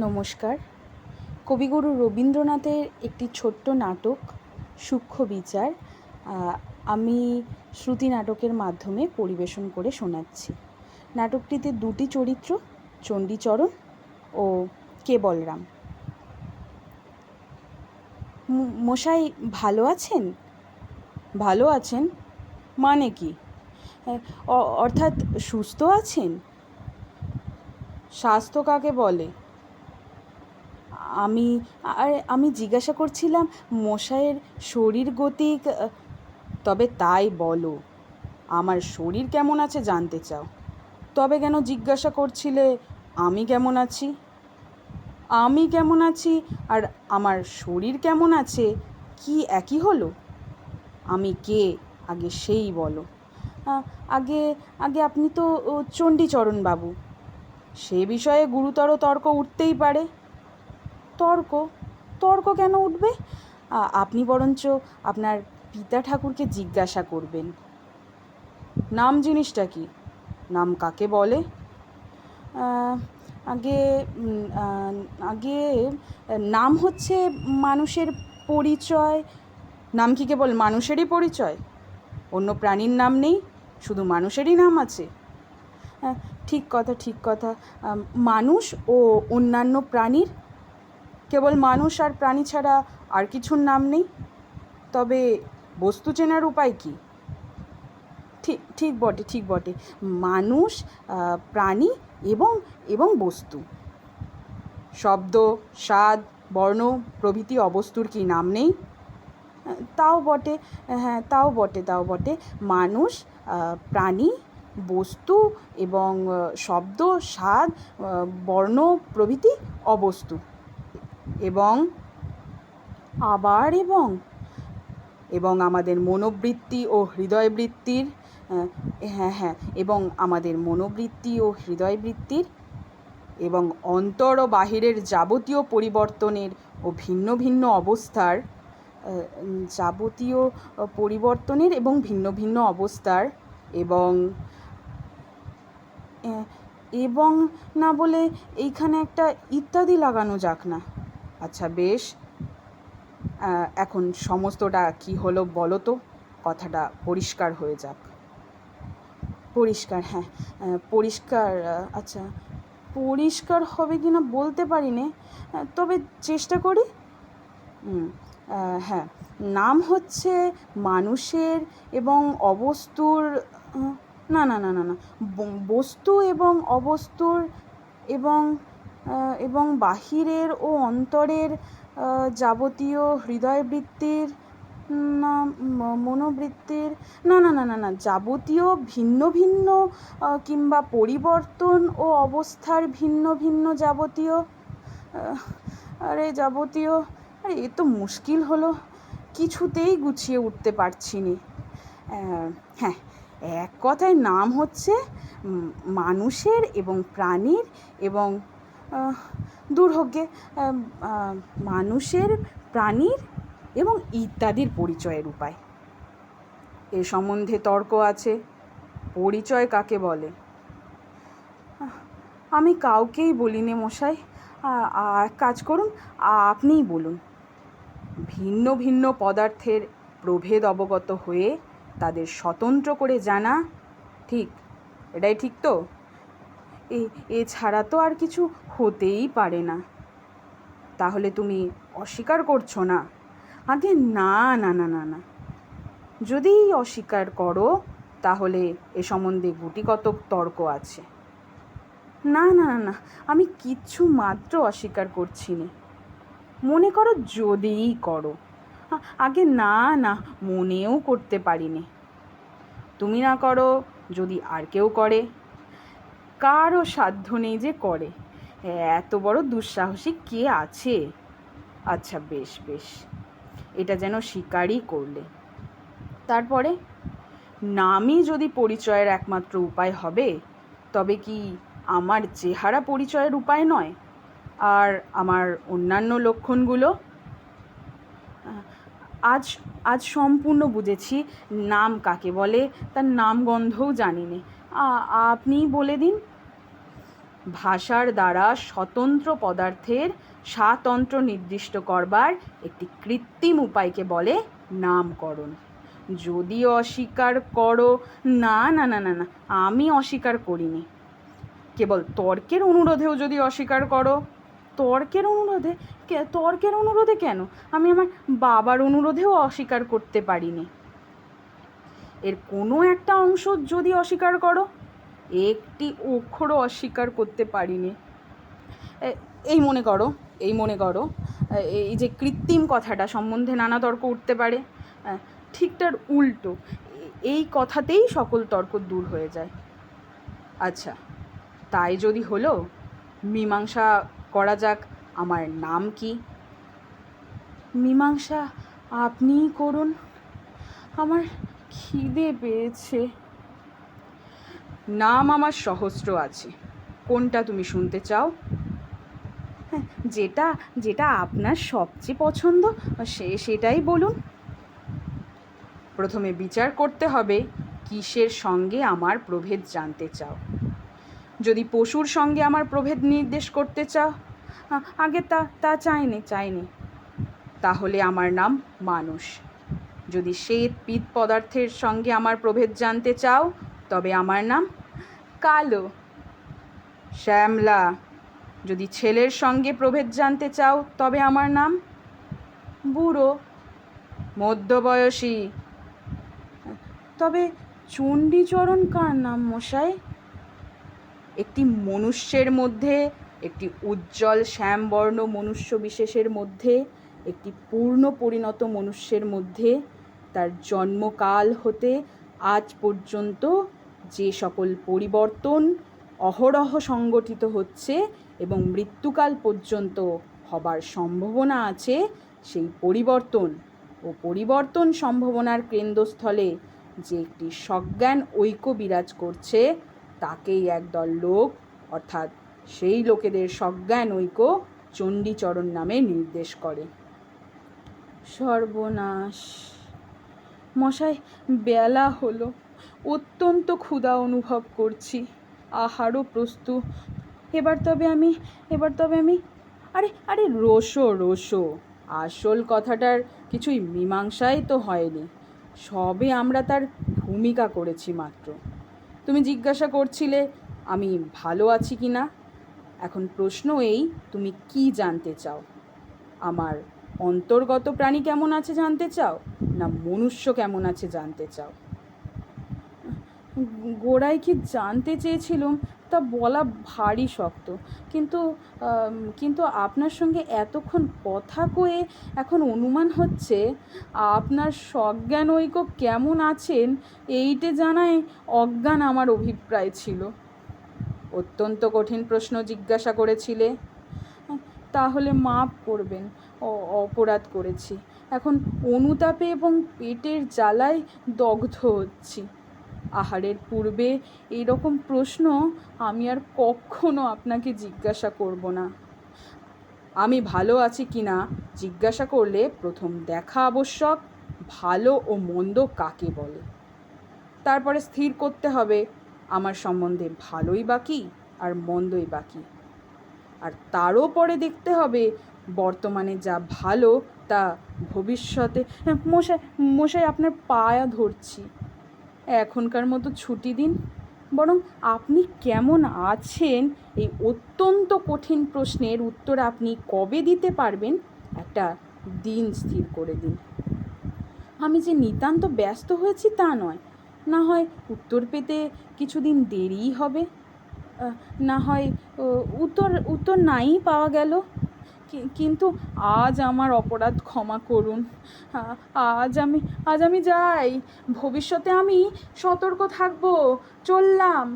নমস্কার। কবিগুরু রবীন্দ্রনাথের একটি ছোট্ট নাটক সূক্ষ্ম বিচার আমি শ্রুতি নাটকের মাধ্যমে পরিবেশন করে শোনাচ্ছি। নাটকটিতে দুটি চরিত্র, চণ্ডীচরণ ও কেবলরাম। মশাই ভালো আছেন? ভালো আছেন মানে কি? অর্থাৎ সুস্থ আছেন? স্বাস্থ্য কাকে বলে? আমি জিজ্ঞাসা করছিলাম মশাইয়ের শরীর গতিক। তবে তাই বলো, আমার শরীর কেমন আছে জানতে চাও? তবে কেন জিজ্ঞাসা করছিলে আমি কেমন আছি? আমি কেমন আছি আর আমার শরীর কেমন আছে কি একই হলো? আমি কে আগে সেই বলো। আগে আগে আপনি তো চণ্ডীচরণ বাবু। সে বিষয়ে গুরুতর তর্ক উঠতেই পারে। তর্ক তর্ক কেন উঠবে? আপনি বরঞ্চ আপনার পিতা ঠাকুরকে জিজ্ঞাসা করবেন। নাম জিনিসটা কি? নাম কাকে বলে? আগে আগে নাম হচ্ছে মানুষের পরিচয়। নাম কি কেবল মানুষেরই পরিচয়? অন্য প্রাণীর নাম নেই, শুধু মানুষেরই নাম আছে? ঠিক কথা, ঠিক কথা। মানুষ ও অন্যান্য প্রাণীর, কেবল মানুষ আর প্রাণী ছাড়া আর কিছুর নাম নেই। তবে বস্তু চেনার উপায় কি? ঠিক ঠিক বটে, ঠিক বটে। মানুষ, প্রাণী এবং এবং বস্তু। শব্দ, স্বাদ, বর্ণ প্রভৃতি অবস্তুর কি নাম নেই? তাও বটে, হ্যাঁ তাও বটে। মানুষ, প্রাণী, বস্তু এবং শব্দ, স্বাদ, বর্ণ প্রভৃতি অবস্তু। এবং আবার এবং আমাদের মনোবৃত্তি ও হৃদয়বৃত্তির, হ্যাঁ এবং আমাদের মনোবৃত্তি ও হৃদয়বৃত্তির এবং অন্তর ও বাহিরের যাবতীয় পরিবর্তনের ও ভিন্ন ভিন্ন অবস্থার, যাবতীয় পরিবর্তনের এবং ভিন্ন ভিন্ন অবস্থার এবং না বলে এইখানে একটা ইত্যাদি লাগানো যাক না? আচ্ছা বেশ, এখন সমস্তটা কি হলো বলো তো, কথাটা পরিষ্কার হয়ে যাক। পরিষ্কার, হ্যাঁ পরিষ্কার। আচ্ছা পরিষ্কার হবে কি না বলতে পারি নে, তবে চেষ্টা করি। হ্যাঁ, নাম হচ্ছে মানুষের এবং অবস্তুর, না না না না না বস্তু এবং অবস্তুর এবং এবং বাহিরের ও অন্তরের যাবতীয় হৃদয়বৃত্তির, না মনোবৃত্তির, না না না না না যাবতীয় ভিন্ন ভিন্ন কিংবা পরিবর্তন ও অবস্থার ভিন্ন ভিন্ন যাবতীয়, আরে এ তো মুশকিল হলো, কিছুতেই গুছিয়ে উঠতে পারছি নি। হ্যাঁ, এক কথায় নাম হচ্ছে মানুষের এবং প্রাণীর এবং দুর্ভোগে মানুষের, প্রাণীর এবং ইত্যাদির পরিচয়ের উপায়। এ সম্বন্ধে তর্ক আছে। পরিচয় কাকে বলে? আমি কাউকেই বলিনি মশাই। এক কাজ করুন, আপনিই বলুন। ভিন্ন ভিন্ন পদার্থের প্রভেদ অবগত হয়ে তাদের স্বতন্ত্র করে জানা, ঠিক? এটাই ঠিক তো? এছাড়া তো আর কিছু হতেই পারে না। তাহলে তুমি অস্বীকার করছো না? আগে না না না না না যদি অস্বীকার করো তাহলে এ সম্বন্ধে গুটিকতক তর্ক আছে। না না না না আমি কিচ্ছু মাত্র অস্বীকার করছি না। মনে করো যদিই করো, আগে না না মনেও করতে পারিনি। তুমি না করো, যদি আর কেউ করে, কারও সাধ্য নেই যে করে। এত বড় দুঃসাহসী কে আছে? আচ্ছা বেশ বেশ, এটা যেন স্বীকারই করলে। তারপরে নামই যদি পরিচয়ের একমাত্র উপায় হবে, তবে কি আমার চেহারা পরিচয়ের উপায় নয়? আর আমার অন্যান্য লক্ষণগুলো? আজ সম্পূর্ণ বুঝেছি নাম কাকে বলে, তার নাম গন্ধও জানি নে। আপনিই বলে দিন। ভাষার দ্বারা স্বতন্ত্র পদার্থের স্বাতন্ত্র নির্দিষ্ট করবার একটি কৃত্রিম উপায়কে বলে নামকরণ। যদি অস্বীকার করো, না না না না না, আমি অস্বীকার করিনি। কেবল তর্কের অনুরোধেও যদি অস্বীকার করো, তর্কের অনুরোধে কেন? আমি আমার বাবার অনুরোধেও অস্বীকার করতে পারিনি। এর কোনো একটা অংশ যদি অস্বীকার করো, একটি অক্ষরও অস্বীকার করতে পারিনি। এই মনে করো এই যে কৃত্রিম কথাটা সম্বন্ধে নানা তর্ক উঠতে পারে, ঠিক তার উল্টো এই কথাতেই সকল তর্ক দূর হয়ে যায়। আচ্ছা, তাই যদি হলো, মীমাংসা করা যাক আমার নাম কি। মীমাংসা আপনিই করুন, আমার খিদে পেয়েছে। নাম আমার সহস্র আছে, কোনটা তুমি শুনতে চাও? হ্যাঁ, যেটা আপনার সবচেয়ে পছন্দ সেটাই বলুন। প্রথমে বিচার করতে হবে কিসের সঙ্গে আমার প্রভেদ জানতে চাও। যদি পশুর সঙ্গে আমার প্রভেদ নির্দেশ করতে চাও, আগে তা চাইনি, তাহলে আমার নাম মানুষ। যদি শ্বেত পিত পদার্থের সঙ্গে আমার প্রভেদ জানতে চাও, তবে আমার নাম কালো। শ্যামলা। যদি ছেলের সঙ্গে প্রভেদ জানতে চাও, তবে আমার নাম বুড়ো। মধ্যবয়সী। তবে চণ্ডীচরণ কার নাম মশাই? একটি মনুষ্যের মধ্যে, একটি উজ্জ্বল শ্যামবর্ণ মনুষ্য বিশেষের মধ্যে, একটি পূর্ণ পরিণত মনুষ্যের মধ্যে তার জন্মকাল হতে আজ পর্যন্ত যে সকল পরিবর্তন অহরহ সংগঠিত হচ্ছে এবং মৃত্যুকাল পর্যন্ত হবার সম্ভাবনা আছে, সেই পরিবর্তন সম্ভাবনার কেন্দ্রস্থলে যে একটি সজ্ঞান ঐক্য বিরাজ করছে, তাকেই একদল লোক, অর্থাৎ সেই লোকেদের সজ্ঞান ঐক্য চণ্ডীচরণ নামে নির্দেশ করে। সর্বনাশ মশাই, বেলা হলো, অত্যন্ত ক্ষুধা অনুভব করছি, আহারও প্রস্তুত। এবার তবে আমি আরে রোসো, আসল কথাটার কিছুই মীমাংসাই তো হয়নি, সবে আমরা তার ভূমিকা করেছি মাত্র। তুমি জিজ্ঞাসা করছিলে আমি ভালো আছি কি না। এখন প্রশ্ন এই, তুমি কি জানতে চাও? আমার অন্তর্গত প্রাণী কেমন আছে জানতে চাও, না মনুষ্য কেমন আছে জানতে চাও? গোড়ায় কি জানতে চেয়েছিলাম তা বলা ভারী শক্ত, কিন্তু আপনার সঙ্গে এতক্ষণ কথা কয়ে এখন অনুমান হচ্ছে আপনার সজ্ঞান ঐক্য কেমন আছেন এইটে জানায় অজ্ঞান আমার অভিপ্রায় ছিল। অত্যন্ত কঠিন প্রশ্ন জিজ্ঞাসা করেছিলে, তাহলে মাপ করবেন, অপরাধ করেছি। এখন অনুতাপে এবং পেটের জ্বালায় দগ্ধ হচ্ছি। আহারের পূর্বে এইরকম প্রশ্ন আমি আর কখনো আপনাকে জিজ্ঞাসা করব না। আমি ভালো আছি কি না জিজ্ঞাসা করলে প্রথম দেখা আবশ্যক ভালো ও মন্দ কাকে বলে। তারপরে স্থির করতে হবে আমার সম্বন্ধে ভালোই বা কী আর মন্দই বা কী। আর তারও পরে দেখতে হবে বর্তমানে যা ভালো তা ভবিষ্যতে। মশাই আপনার পায়া ধরছি, এখনকার মতো ছুটি দিন। বরং আপনি কেমন আছেন এই অত্যন্ত কঠিন প্রশ্নের উত্তর আপনি কবে দিতে পারবেন একটা দিন স্থির করে দিন। আমি যে নিতান্ত ব্যস্ত হয়েছি তা নয়, না হয় উত্তর পেতে কিছুদিন দেরিই হবে, না হয় উত্তর নাই পাওয়া গেল। কিন্তু আজ আমার অপরাধ ক্ষমা করুন। আজ আমি যাই, ভবিষ্যতে আমি সতর্ক থাকব। চললাম।